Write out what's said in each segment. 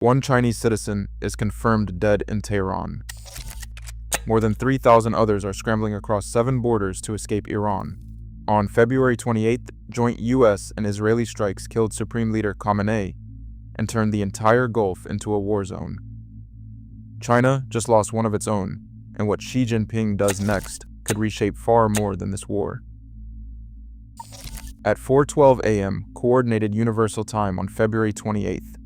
One Chinese citizen is confirmed dead in Tehran. More than 3,000 others are scrambling across 7 borders to escape Iran. On February 28th, joint US and Israeli strikes killed Supreme Leader Khamenei and turned the entire Gulf into a war zone. China just lost one of its own, and what Xi Jinping does next could reshape far more than this war. At 4:12 a.m. Coordinated Universal Time on February 28th,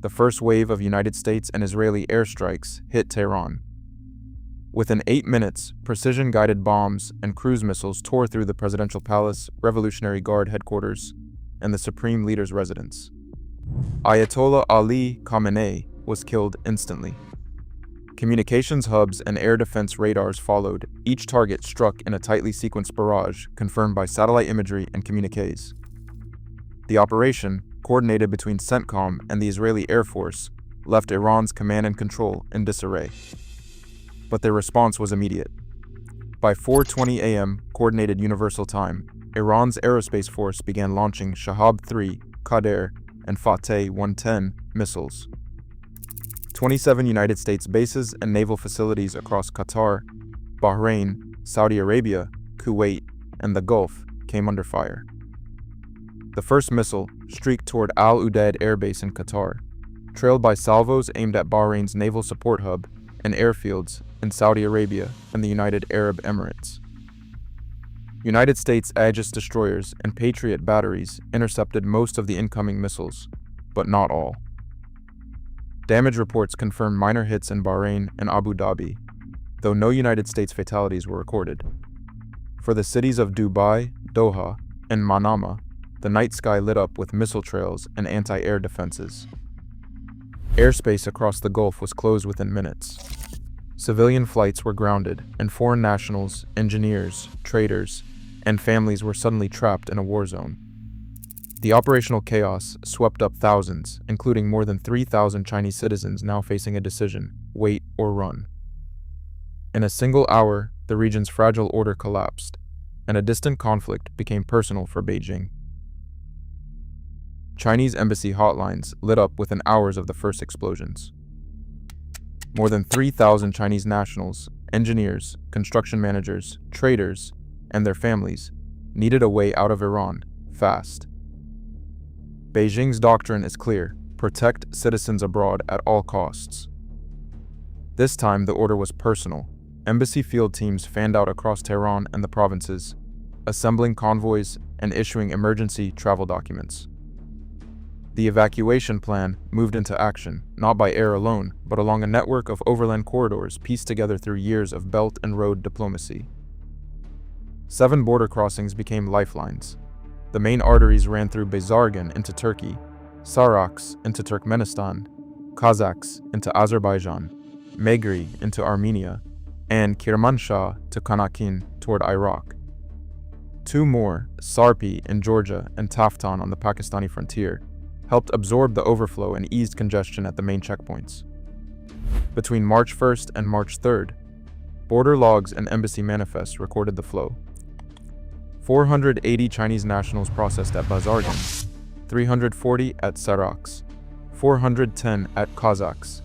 the first wave of United States and Israeli airstrikes hit Tehran. Within 8 minutes, precision-guided bombs and cruise missiles tore through the presidential palace, Revolutionary Guard headquarters, and the Supreme Leader's residence. Ayatollah Ali Khamenei was killed instantly. Communications hubs and air defense radars followed, each target struck in a tightly sequenced barrage confirmed by satellite imagery and communiques. The operation, coordinated between CENTCOM and the Israeli Air Force, left Iran's command and control in disarray. But their response was immediate. By 4:20 a.m. Coordinated Universal Time, Iran's aerospace force began launching Shahab-3, Qadr, and Fateh 110 missiles. 27 United States bases and naval facilities across Qatar, Bahrain, Saudi Arabia, Kuwait, and the Gulf came under fire. The first missile streaked toward Al Udeid Air Base in Qatar, trailed by salvos aimed at Bahrain's naval support hub and airfields in Saudi Arabia and the United Arab Emirates. United States Aegis destroyers and Patriot batteries intercepted most of the incoming missiles, but not all. Damage reports confirmed minor hits in Bahrain and Abu Dhabi, though no United States fatalities were recorded. For the cities of Dubai, Doha, and Manama, the night sky lit up with missile trails and anti-air defenses. Airspace across the Gulf was closed within minutes. Civilian flights were grounded, and foreign nationals, engineers, traders, and families were suddenly trapped in a war zone. The operational chaos swept up thousands, including more than 3,000 Chinese citizens now facing a decision: wait or run. In a single hour, the region's fragile order collapsed, and a distant conflict became personal for Beijing. Chinese embassy hotlines lit up within hours of the first explosions. More than 3,000 Chinese nationals, engineers, construction managers, traders, and their families needed a way out of Iran, fast. Beijing's doctrine is clear: protect citizens abroad at all costs. This time, the order was personal. Embassy field teams fanned out across Tehran and the provinces, assembling convoys and issuing emergency travel documents. The evacuation plan moved into action, not by air alone, but along a network of overland corridors pieced together through years of belt and road diplomacy. 7 border crossings became lifelines. The main arteries ran through Bazargan into Turkey, Saraks into Turkmenistan, Kazakhs into Azerbaijan, Megri into Armenia, and Kermanshah to Kanakin toward Iraq. 2 more, Sarpi in Georgia and Taftan on the Pakistani frontier, helped absorb the overflow and eased congestion at the main checkpoints. Between March 1st and March 3rd, border logs and embassy manifests recorded the flow. 480 Chinese nationals processed at Bazargan, 340 at Saraks, 410 at Kazakhs,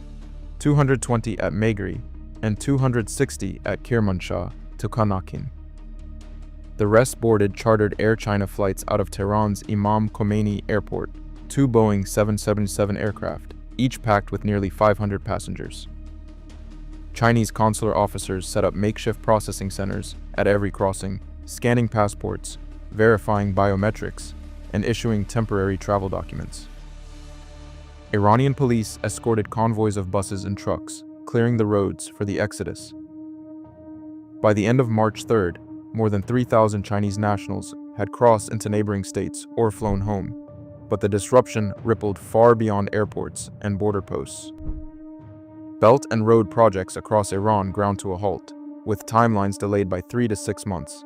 220 at Megri, and 260 at Kermanshah to Kanakin. The rest boarded chartered Air China flights out of Tehran's Imam Khomeini Airport, 2 Boeing 777 aircraft, each packed with nearly 500 passengers. Chinese consular officers set up makeshift processing centers at every crossing, scanning passports, verifying biometrics, and issuing temporary travel documents. Iranian police escorted convoys of buses and trucks, clearing the roads for the exodus. By the end of March 3rd, more than 3,000 Chinese nationals had crossed into neighboring states or flown home, but the disruption rippled far beyond airports and border posts. Belt and road projects across Iran ground to a halt, with timelines delayed by 3 to 6 months.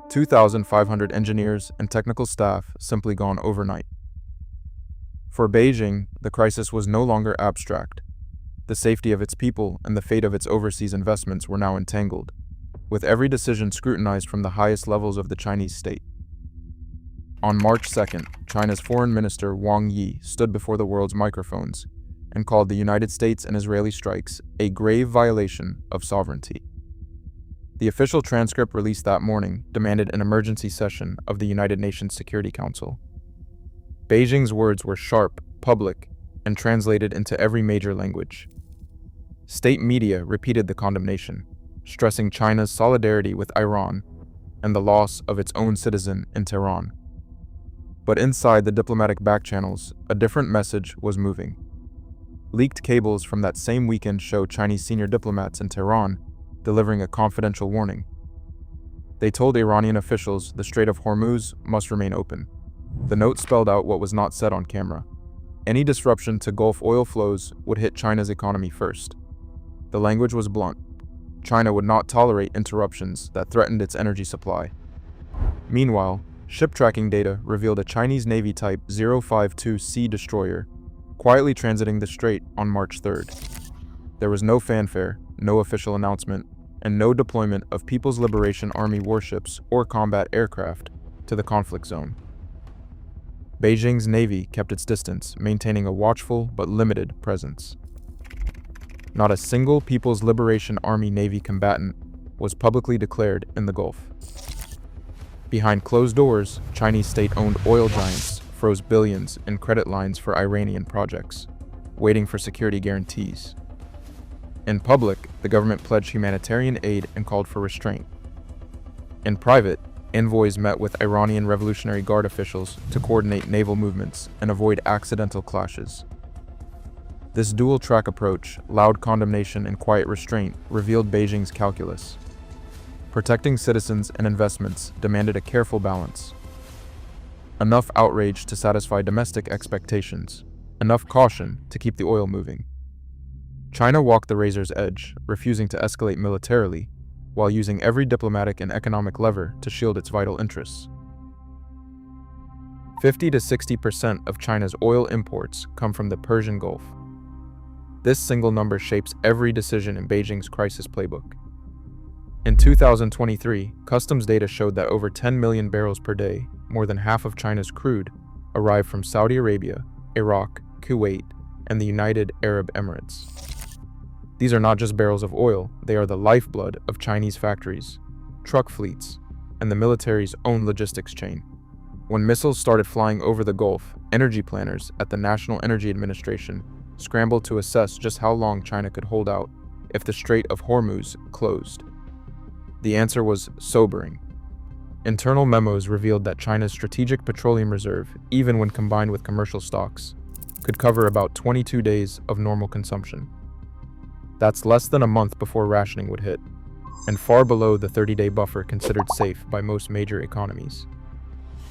2,500 engineers and technical staff simply gone overnight. For Beijing, the crisis was no longer abstract. The safety of its people and the fate of its overseas investments were now entangled, with every decision scrutinized from the highest levels of the Chinese state. On March 2nd, China's Foreign Minister Wang Yi stood before the world's microphones, and called the United States and Israeli strikes a grave violation of sovereignty. The official transcript released that morning demanded an emergency session of the United Nations Security Council. Beijing's words were sharp, public, and translated into every major language. State media repeated the condemnation, stressing China's solidarity with Iran and the loss of its own citizen in Tehran. But inside the diplomatic backchannels, a different message was moving. Leaked cables from that same weekend show Chinese senior diplomats in Tehran delivering a confidential warning. They told Iranian officials the Strait of Hormuz must remain open. The note spelled out what was not said on camera. Any disruption to Gulf oil flows would hit China's economy first. The language was blunt. China would not tolerate interruptions that threatened its energy supply. Meanwhile, ship tracking data revealed a Chinese Navy Type 052C destroyer quietly transiting the strait on March 3rd. There was no fanfare, no official announcement, and no deployment of People's Liberation Army warships or combat aircraft to the conflict zone. Beijing's navy kept its distance, maintaining a watchful but limited presence. Not a single People's Liberation Army Navy combatant was publicly declared in the Gulf. Behind closed doors, Chinese state-owned oil giants froze billions in credit lines for Iranian projects, waiting for security guarantees. In public, the government pledged humanitarian aid and called for restraint. In private, envoys met with Iranian Revolutionary Guard officials to coordinate naval movements and avoid accidental clashes. This dual-track approach, loud condemnation and quiet restraint, revealed Beijing's calculus. Protecting citizens and investments demanded a careful balance. Enough outrage to satisfy domestic expectations, enough caution to keep the oil moving. China walked the razor's edge, refusing to escalate militarily, while using every diplomatic and economic lever to shield its vital interests. 50 to 60% of China's oil imports come from the Persian Gulf. This single number shapes every decision in Beijing's crisis playbook. In 2023, customs data showed that over 10 million barrels per day, more than half of China's crude, arrived from Saudi Arabia, Iraq, Kuwait, and the United Arab Emirates. These are not just barrels of oil, they are the lifeblood of Chinese factories, truck fleets, and the military's own logistics chain. When missiles started flying over the Gulf, energy planners at the National Energy Administration scrambled to assess just how long China could hold out if the Strait of Hormuz closed. The answer was sobering. Internal memos revealed that China's strategic petroleum reserve, even when combined with commercial stocks, could cover about 22 days of normal consumption. That's less than a month before rationing would hit, and far below the 30-day buffer considered safe by most major economies.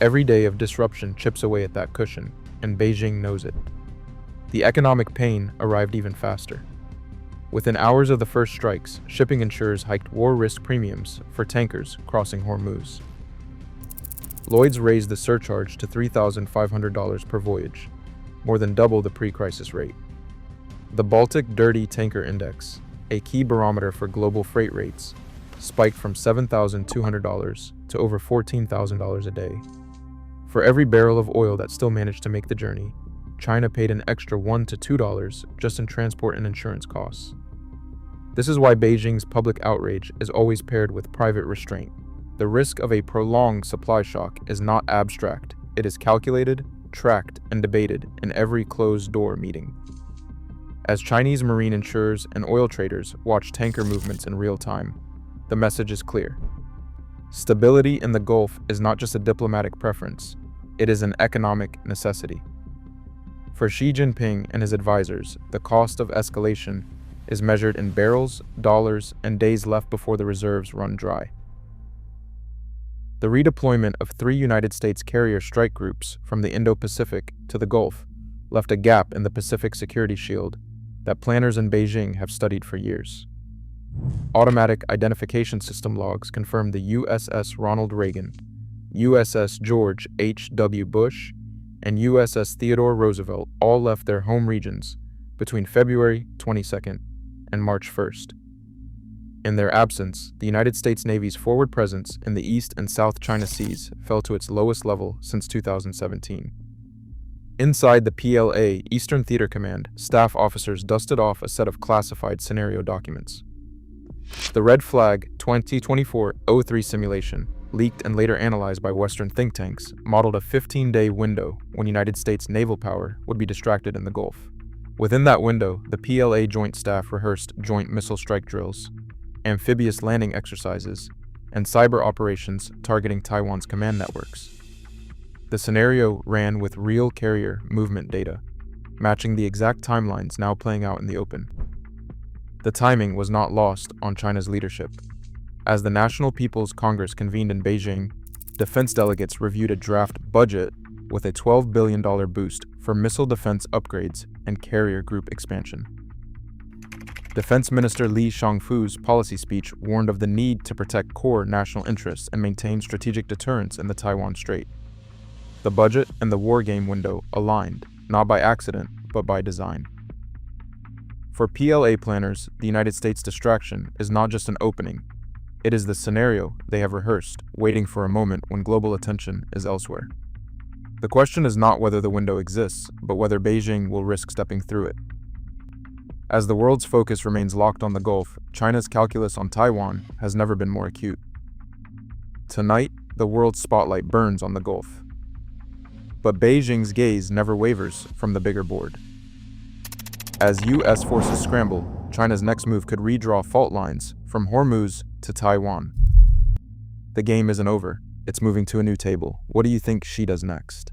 Every day of disruption chips away at that cushion, and Beijing knows it. The economic pain arrived even faster. Within hours of the first strikes, shipping insurers hiked war risk premiums for tankers crossing Hormuz. Lloyd's raised the surcharge to $3,500 per voyage, more than double the pre-crisis rate. The Baltic Dirty Tanker Index, a key barometer for global freight rates, spiked from $7,200 to over $14,000 a day. For every barrel of oil that still managed to make the journey, China paid an extra $1 to $2 just in transport and insurance costs. This is why Beijing's public outrage is always paired with private restraint. The risk of a prolonged supply shock is not abstract. It is calculated, tracked, and debated in every closed-door meeting. As Chinese marine insurers and oil traders watch tanker movements in real time, the message is clear. Stability in the Gulf is not just a diplomatic preference, it is an economic necessity. For Xi Jinping and his advisors, the cost of escalation is measured in barrels, dollars, and days left before the reserves run dry. The redeployment of 3 United States carrier strike groups from the Indo-Pacific to the Gulf left a gap in the Pacific security shield that planners in Beijing have studied for years. Automatic identification system logs confirm the USS Ronald Reagan, USS George H.W. Bush, and USS Theodore Roosevelt all left their home regions between February 22nd and March 1st. In their absence, the United States Navy's forward presence in the East and South China Seas fell to its lowest level since 2017. Inside the PLA Eastern Theater Command, staff officers dusted off a set of classified scenario documents. The Red Flag 2024-03 simulation, leaked and later analyzed by Western think tanks, modeled a 15-day window when United States naval power would be distracted in the Gulf. Within that window, the PLA joint staff rehearsed joint missile strike drills, amphibious landing exercises, and cyber operations targeting Taiwan's command networks. The scenario ran with real carrier movement data, matching the exact timelines now playing out in the open. The timing was not lost on China's leadership. As the National People's Congress convened in Beijing, defense delegates reviewed a draft budget with a $12 billion boost for missile defense upgrades and carrier group expansion. Defense Minister Li Shangfu's policy speech warned of the need to protect core national interests and maintain strategic deterrence in the Taiwan Strait. The budget and the war game window aligned, not by accident, but by design. For PLA planners, the United States distraction is not just an opening. It is the scenario they have rehearsed, waiting for a moment when global attention is elsewhere. The question is not whether the window exists, but whether Beijing will risk stepping through it. As the world's focus remains locked on the Gulf, China's calculus on Taiwan has never been more acute. Tonight, the world's spotlight burns on the Gulf. But Beijing's gaze never wavers from the bigger board. As U.S. forces scramble, China's next move could redraw fault lines from Hormuz to Taiwan. The game isn't over. It's moving to a new table. What do you think she does next?